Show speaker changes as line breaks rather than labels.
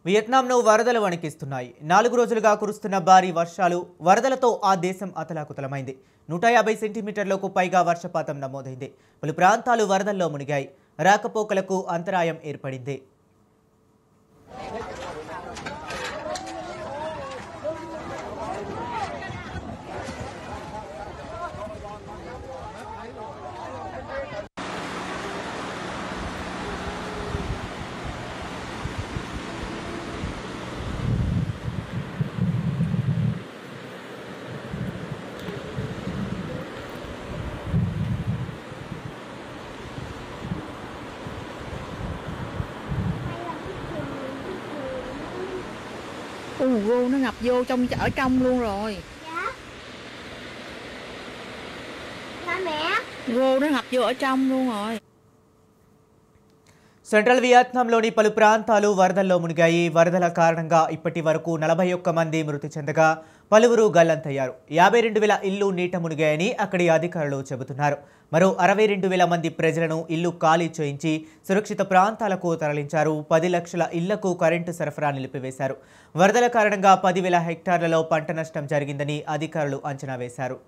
వియత్నాంను వరదలు వణికిస్తున్నాయి. 4 రోజులుగా కురుస్తున్న భారీ వర్షాలు వరదలతో ఆ దేశం అతలాకుతలమైంది. 150 సెంటీమీటర్లకు పైగా వర్షపాతం నమోదైంది. పలు ప్రాంతాలు వరదల్లో మునిగాయి. రాకపోకలకు అంతరాయం ఏర్పడింది.
Rô nó ngập vô ở trong luôn rồi.
Dạ. Hả mẹ?
Rô nó ngập vô ở trong luôn rồi.
Central వియత్నాంలోని పలు ప్రాంతాలు వరదల్లో మునిగాయి. వరదల కారణంగా ఇప్పటి వరకు 41 మంది మృతి చెందగా పలువురు గల్లంతయ్యారు. 52,000 ఇళ్లు నీట మునిగాయని అక్కడి అధికారులు చెబుతున్నారు. మరో 62,000 మంది ప్రజలను ఇల్లు ఖాళీ చేయించి సురక్షిత ప్రాంతాలకు తరలించారు. 10 లక్షల ఇళ్లకు కరెంటు సరఫరా నిలిపివేశారు. వరదల కారణంగా 10,000 హెక్టార్లలో పంట నష్టం జరిగిందని అధికారులు అంచనా వేశారు.